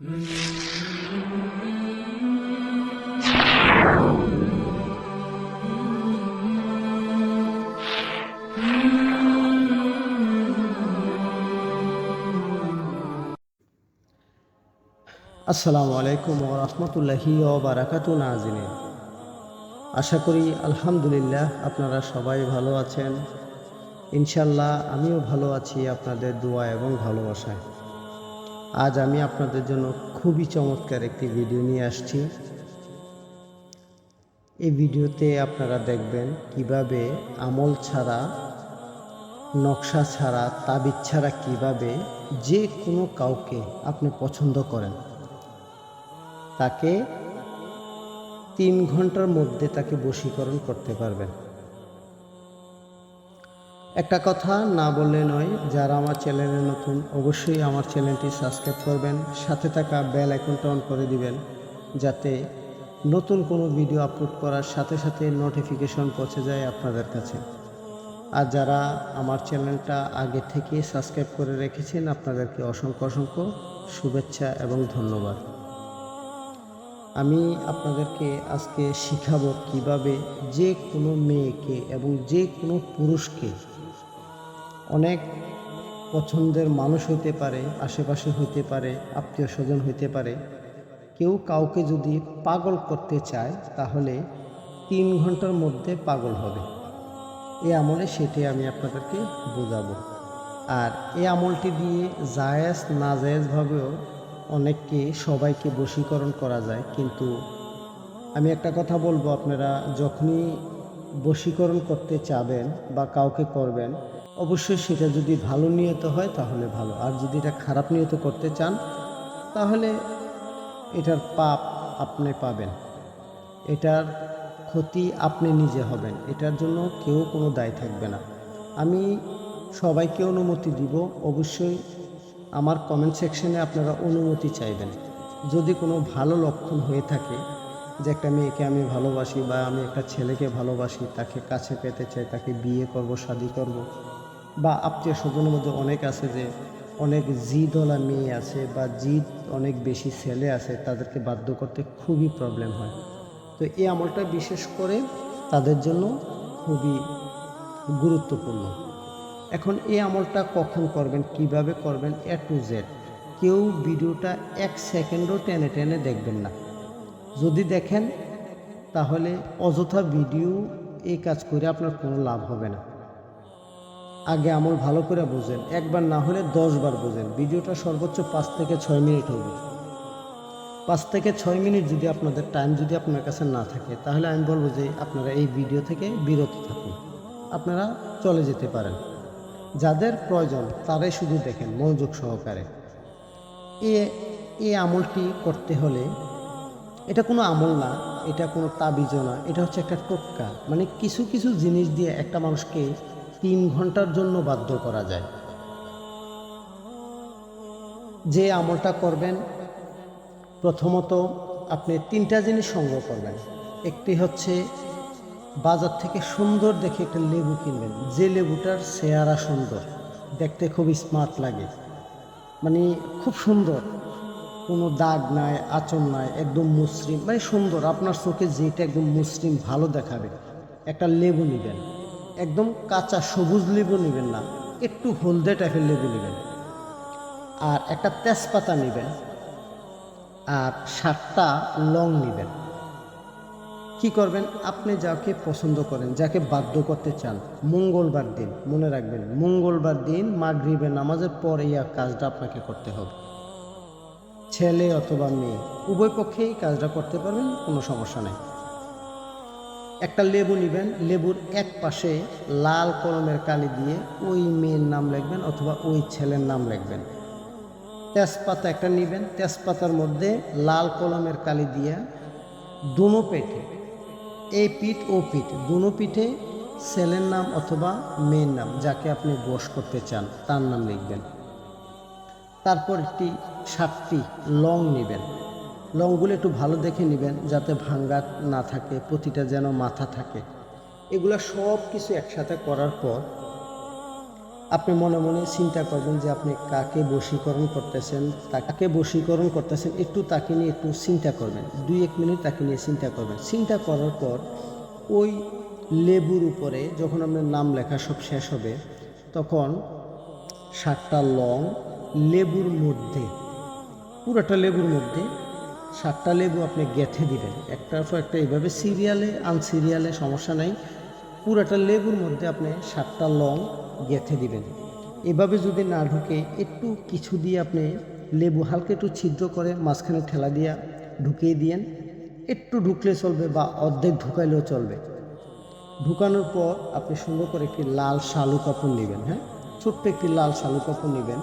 আসসালামু আলাইকুম ওয়া রাহমাতুল্লাহি ওয়া বারাকাতুহু নাজিরিন। আশা করি আলহামদুলিল্লাহ আপনারা সবাই ভালো আছেন। ইনশাআল্লাহ আমিও ভালো আছি আপনাদের দোয়া এবং ভালোবাসায়। আজ আমি আপনাদের জন্য খুবই চমৎকার একটি ভিডিও নিয়ে আসছি। এই ভিডিওতে আপনারা দেখবেন কিভাবে আমল ছাড়া, নকশা ছাড়া, তাবিজ ছাড়া কিভাবে যে কোনো কাউকে আপনি পছন্দ করেন তাকে 3 ঘন্টার মধ্যে তাকে বশীকরণ করতে পারবেন। একটা কথা না বললে নয়, যারা আমার চ্যানেলে নতুন অবশ্যই আমার চ্যানেলটি সাবস্ক্রাইব করবেন, সাথে থাকা বেল আইকনটা অন করে দিবেন যাতে নতুন কোনো ভিডিও আপলোড করার সাথে সাথে নোটিফিকেশন পৌঁছে যায় আপনাদের কাছে। আর যারা আমার চ্যানেলটা আগে থেকে সাবস্ক্রাইব করে রেখেছেন আপনাদেরকে অসংখ্য অসংখ্য শুভেচ্ছা এবং ধন্যবাদ। আমি আপনাদেরকে আজকে শিখাবো কিভাবে যে কোনো মেয়েকে এবং যে কোনো পুরুষকে, অনেক পছন্দের মানুষ হইতে পারে, আশেপাশে হইতে পারে, আত্মীয় স্বজন হইতে পারে, কেউ কাউকে যদি পাগল করতে চায় তাহলে 3 ঘন্টার মধ্যে পাগল হবে। এই আমলে সেটি আমি আপনাদেরকে বোঝাবো। আর এই আমলটি দিয়ে জায়েজ নাজায়েজভাবেও অনেককে, সবাইকে বশীকরণ করা যায়। কিন্তু আমি একটা কথা বলবো, আপনারা যখনই বশীকরণ করতে চাবেন বা কাউকে করবেন, অবশ্যই সেটা যদি ভালো নিয়ত হয় তাহলে ভালো, আর যদি এটা খারাপ নিয়ত করতে চান তাহলে এটার পাপ আপনি পাবেন, এটার ক্ষতি আপনি নিজে হবেন, এটার জন্য কেউ কোনো দায় থাকবে না। আমি সবাইকে অনুমতি দিব, অবশ্যই আমার কমেন্ট সেকশনে আপনারা অনুমতি চাইবেন। যদি কোনো ভালো লক্ষণ হয়ে থাকে যে একটা মেয়েকে আমি ভালোবাসি বা আমি একটা ছেলেকে ভালোবাসি, তাকে কাছে পেতে চাই, তাকে বিয়ে করব, শাদী করব, বা আত্মীয় স্বজনের মধ্যে অনেক আছে যে অনেক জিদওয়ালা মেয়ে আছে বা জিদ অনেক বেশি ছেলে আছে, তাদেরকে বাধ্য করতে খুবই প্রবলেম হয়। তো এই আমলটা বিশেষ করে তাদের জন্য খুবই গুরুত্বপূর্ণ। এখন এই আমলটা কখন করবেন, কিভাবে করবেন, A to Z কেউ ভিডিওটা 1 সেকেন্ডও টেনে টেনে দেখবেন না। যদি দেখেন তাহলে অযথা ভিডিও এই কাজ করে আপনার কোনো লাভ হবে না। আগে আমল ভালো করে বোঝেন, একবার না হলে 10 বার বোঝেন। ভিডিওটা সর্বোচ্চ 5 থেকে 6 মিনিট হবে। 5 থেকে 6 মিনিট যদি আপনাদের টাইম যদি আপনার কাছে না থাকে তাহলে আমি বলবো যে আপনারা এই ভিডিও থেকে বিরত থাকুন, আপনারা চলে যেতে পারেন। যাদের প্রয়োজন তারাই শুধু দেখেন মনোযোগ সহকারে। এই আমলটি করতে হলে, এটা কোনো আমল না, এটা কোনো তাবিজও না, এটা হচ্ছে একটা টোটকা। মানে কিছু কিছু জিনিস দিয়ে একটা মানুষকে 3 ঘন্টার জন্য বাধ্য করা যায়। যে আমলটা করবেন, প্রথমত আপনি 3টা জিনিস সংগ্রহ করবেন। একটি হচ্ছে বাজার থেকে সুন্দর দেখে একটা লেবু কিনবেন, যে লেবুটার চেহারা সুন্দর, দেখতে খুব স্মার্ট লাগে, মানে খুব সুন্দর, কোনো দাগ নাই, আঁচড় নাই, একদম মসৃণ, মানে সুন্দর, আপনার চোখে যেটা একদম মসৃণ ভালো দেখাবে একটা লেবু নেবেন। একদম কাঁচা সবুজ লেবু নেবেন না, একটু হলদে টাইপের লেবু নেবেন। আর একটা তেজপাতা নেবেন, আর 7টা লং নেবেন। কি করবেন, আপনি যাকে পছন্দ করেন, যাকে বাধ্য করতে চান, মঙ্গলবার দিন, মনে রাখবেন মঙ্গলবার দিন মাগরিবের নামাজের পর এই কাজটা আপনাকে করতে হবে। ছেলে অথবা মেয়ে উভয় পক্ষেই কাজটা করতে পারবেন, কোনো সমস্যা নেই। একটা লেবু নেবেন, লেবুর এক পাশে লাল কলমের কালি দিয়ে ওই মেয়ের নাম লিখবেন অথবা ওই ছেলের নাম লিখবেন। তেজপাতা একটা নেবেন, তেজপাতার মধ্যে লাল কলমের কালি দিয়ে দুনো পেটে, এই পিঠ ও পিঠ, দুনো পিঠে ছেলের নাম অথবা মেয়ের নাম, যাকে আপনি বশ করতে চান তার নাম লিখবেন। তারপর 7টি লং নেবেন। লংগুলো একটু ভালো দেখে নেবেন যাতে ভাঙ্গা না থাকে, প্রতিটা যেন মাথা থাকে। এগুলো সব কিছু একসাথে করার পর আপনি মনে মনে চিন্তা করবেন যে আপনি কাকে বশীকরণ করতেছেন, কাকে বশীকরণ করতেছেন, একটু তাকে নিয়ে একটু চিন্তা করবেন, 2-1 মিনিট তাকে নিয়ে চিন্তা করবেন। চিন্তা করার পর ওই লেবুর উপরে যখন আপনার নাম লেখা সব শেষ হবে, তখন 7টা লং লেবুর মধ্যে, পুরোটা লেবুর মধ্যে 7টা লেবু আপনি গেঁথে দিবেন, একটার পর একটা, এইভাবে সিরিয়ালে আনসিরিয়ালে সমস্যা নাই। পুরোটা লেবুর মধ্যে আপনি 7টা লং গেঁথে দিবেন। এভাবে যদি না ঢুকে, একটু কিছু দিয়ে আপনি লেবু হালকা একটু ছিদ্র করে মাঝখানে ঠেলা দিয়ে ঢুকিয়ে দিয়েন। একটু ঢুকলে চলবে বা অর্ধেক ঢুকাইলেও চলবে। ঢুকানোর পর আপনি সুন্দর করে একটি লাল শালু কাপড় নেবেন। হ্যাঁ, ছোট্ট একটি লাল শালু কাপড় নেবেন।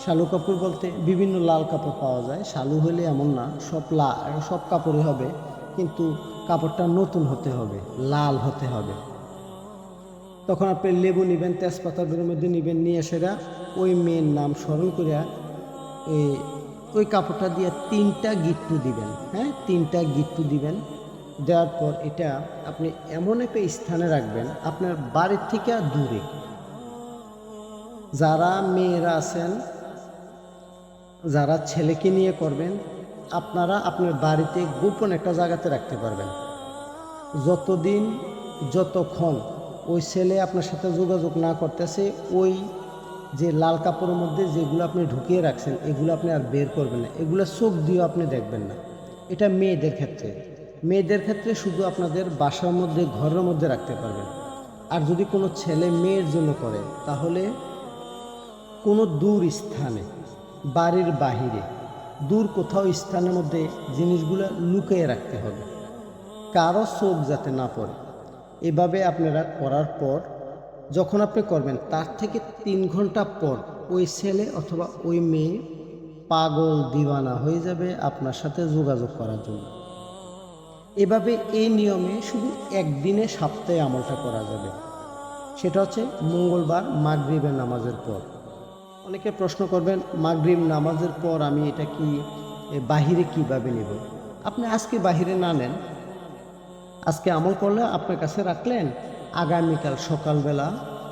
শালু কাপড় বলতে বিভিন্ন লাল কাপড় পাওয়া যায়, শালু হলে এমন না সব কাপড়ই হবে, কিন্তু কাপড়টা নতুন হতে হবে, লাল হতে হবে। তখন আপনি লেবু নেবেন, তেজপাতার মধ্যে নেবেন, নিয়ে সেটা ওই মেয়ের নাম স্মরণ করিয়া ওই কাপড়টা দিয়ে 3টা গিট্টু দিবেন। হ্যাঁ, 3টা গিট্টু দিবেন। দেওয়ার পর এটা আপনি এমন একটা স্থানে রাখবেন আপনার বাড়ির থেকে দূরে। যারা মেয়েরা আছেন, যারা ছেলেকে নিয়ে করবেন, আপনারা আপনার বাড়িতে গোপন একটা জায়গাতে রাখতে পারবেন। যতক্ষণ ওই ছেলে আপনার সাথে যোগাযোগ না করতেছে, ওই যে লাল কাপড়ের মধ্যে যেগুলো আপনি ঢুকিয়ে রাখছেন এগুলো আপনি আর বের করবেন না, এগুলো চোখ দিয়েও আপনি দেখবেন না। এটা মেয়েদের ক্ষেত্রে শুধু আপনাদের বাসার মধ্যে, ঘরের মধ্যে রাখতে পারবেন। আর যদি কোনো ছেলে মেয়ের জন্য করে, তাহলে কোনো দূর স্থানে, বাড়ির বাহিরে দূর কোথাও স্থানের মধ্যে জিনিসগুলো লুকিয়ে রাখতে হবে, কারো চোখ যাতে না পড়ে। এভাবে আপনারা করার পর যখন আপনি করবেন, তার থেকে 3 ঘন্টা পর ওই ছেলে অথবা ওই মেয়ে পাগল দিওয়ানা হয়ে যাবে আপনার সাথে যোগাযোগ করার জন্য। এভাবে এই নিয়মে শুধু একদিনে সপ্তাহে আমলটা করা যাবে, সেটা হচ্ছে মঙ্গলবার মাগরিবের নামাজের পর। অনেকে প্রশ্ন করবেন, মাগরিব নামাজের পর আমি এটা কি বাহিরে কিভাবে নেব? আপনি আজকে বাহিরে না নেন, আজকে আমল করলে আপনার কাছে রাখলেন, আগামীকাল সকালবেলা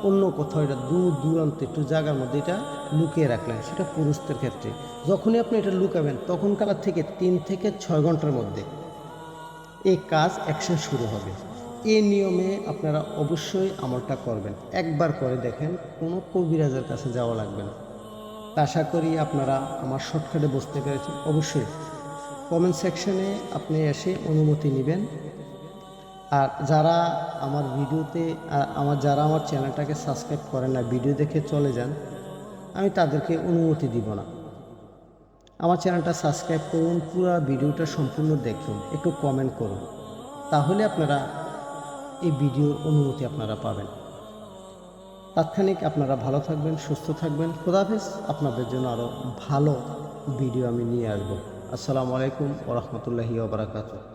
অন্য কোথাও এটা দূর দূরান্তে একটু জায়গার মধ্যে এটা লুকিয়ে রাখলেন। সেটা পুরুষদের ক্ষেত্রে যখনই আপনি এটা লুকাবেন, তখনকার থেকে 3 থেকে 6 ঘন্টার মধ্যে এই কাজ অ্যাকশন শুরু হবে। এই নিয়মে আপনারা অবশ্যই আমলটা করবেন, একবার করে দেখেন, কোনো কবিরাজের কাছে যাওয়া লাগবে না। আশা করি আপনারা আমার শর্টকাটে বুঝতে পেরেছেন। অবশ্যই কমেন্ট সেকশনে আপনি এসে অনুমতি নেবেন। আর যারা আমার আমার চ্যানেলটাকে সাবস্ক্রাইব করেন না, ভিডিও দেখে চলে যান, আমি তাদেরকে অনুমতি দিব না। আমার চ্যানেলটা সাবস্ক্রাইব করুন, পুরো ভিডিওটা সম্পূর্ণ দেখুন, একটু কমেন্ট করুন, তাহলে আপনারা এই ভিডিওর অনুমতি আপনারা পাবেন। তাৎক্ষণিক আপনারা ভালো থাকবেন, সুস্থ থাকবেন। খোদা হাফেজ। আপনাদের জন্য আরও ভালো ভিডিও আমি নিয়ে আসবো। আসসালামু আলাইকুম ওয়া রাহমাতুল্লাহি ওয়া বারাকাতুহু।